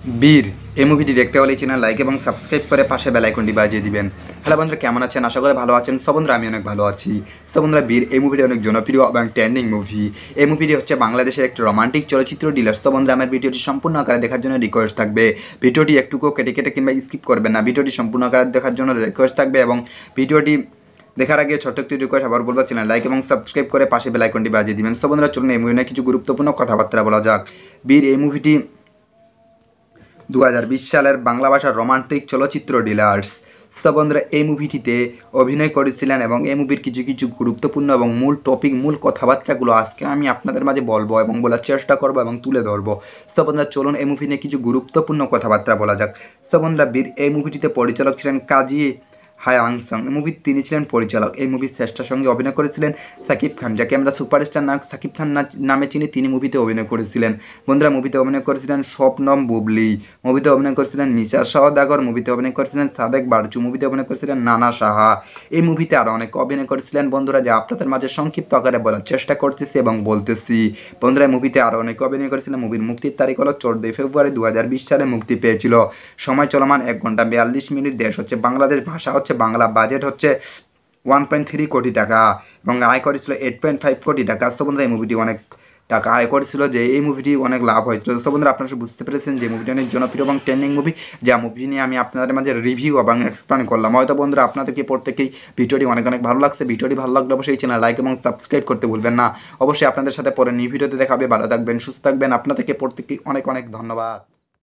বীর এই মুভিটি দেখতে হলে চ্যানেল লাইক এবং সাবস্ক্রাইব করে পাশে বেল আইকনটি বাজিয়ে দিবেন। হ্যালো বন্ধুরা, কেমন আছেন? আশা করি ভালো আছেন। সব বন্ধুরা আমি অনেক ভালো আছি। সব বন্ধুরা, বীর এই মুভিটি অনেক জনপ্রিয় এবং ট্রেন্ডিং মুভি। এই মুভিটি হচ্ছে বাংলাদেশের একটি রোমান্টিক চলচ্চিত্র ডিলার। সব বন্ধুরা, আমার ভিডিওটি সম্পূর্ণ আকারে দেখার জন্য রিকোয়েস্ট থাকবে, ভিডিওটি একটুকু কেটে কেটে কিংবা স্কিপ করবেন না। ভিডিওটি সম্পূর্ণ আকারে দেখার জন্য রিকোয়েস্ট থাকবে এবং ভিডিওটি দেখার আগে ছোট্ট একটি রিকোয়েস্ট আবার বলবো, চ্যানেল লাইক এবং সাবস্ক্রাইব করে পাশে বেল আইকনটি বাজিয়ে দিবেন। সব বন্ধুরা, চলুন এই মুভি নিয়ে কিছু গুরুত্বপূর্ণ কথাবার্তা বলা যাক। বীর এই মুভিটি 2020 সালের বাংলা ভাষার রোমান্টিক চলচ্চিত্র ডিলার্স। সো বন্ধুরা, এই মুভিটিতে অভিনয় করেছিলেন এবং এই মুভির কিছু কিছু গুরুত্বপূর্ণ এবং মূল কথাবার্তাগুলো আজকে আমি আপনাদের মাঝে বলবো এবং বলার চেষ্টা করবো এবং তুলে ধরবো। সো বন্ধুরা, চলুন এই মুভি নিয়ে কিছু গুরুত্বপূর্ণ কথাবার্তা বলা যাক। সো বন্ধুরা, বীর এই মুভিটিতে পরিচালক ছিলেন কাজী হায়াংসং। এই মুভির তিনি ছিলেন পরিচালক। এই মুভির শ্রেষ্ঠার সঙ্গে অভিনয় করেছিলেন সাকিব খান, যাকে আমরা সুপারস্টার নায়ক সাকিব খান নামে চিনি। তিনি মুভিতে অভিনয় করেছিলেন। বন্ধুরা, মুভিতে অভিনয় করেছিলেন শবনম বুবলি, মুভিতে অভিনয় করেছিলেন মিশা সওদাগর, মুভিতে অভিনয় করেছিলেন সাদেক বারচু, মুভিতে অভিনয় করেছিলেন নানা সাহা। এই মুভিতে আরও অনেক অভিনয় করেছিলেন বন্ধুরা, যা আপনাদের মাঝে সংক্ষিপ্ত আকারে বলার চেষ্টা করতেছি এবং বলতেছি। বন্ধুরা, মুভিতে আরও অনেক অভিনয় করেছিলেন। মুভির মুক্তির তারিখ হলো 14 ফেব্রুয়ারি 2020 সালে মুক্তি পেয়েছিল। সময় চলমান 1 ঘন্টা 42 মিনিট। দেশ হচ্ছে বাংলাদেশ, ভাষা হচ্ছে বাংলা, বাজেট হচ্ছে 1.3 কোটি টাকা এবং আয় করেছিল 8.5 কোটি টাকা। সো বন্ধুরা, এই মুভিটি অনেক টাকা আয় করেছিল, যে এই মুভিটি অনেক লাভ হয়েছিল। সো বন্ধুরা, আপনারা বুঝতে পেরেছেন যে মুভিটি অনেক জনপ্রিয় এবং ট্রেন্ডিং মুভি, যা মুভি নিয়ে আমি আপনাদের মাঝে রিভিউ এবং এক্সপ্লেন করলাম। হয়তো বন্ধুরা আপনাদেরকে প্রত্যেকেই ভিডিওটি অনেক ভালো লাগছে। ভিডিওটি ভালো লাগলে অবশ্যই চ্যানেল লাইক এবং সাবস্ক্রাইব করতে ভুলবেন না। অবশ্যই আপনাদের সাথে পরে নিউ ভিডিওতে দেখাবে। ভালো থাকবেন, সুস্থ থাকবেন। আপনাদেরকে প্রত্যেকেই অনেক ধন্যবাদ।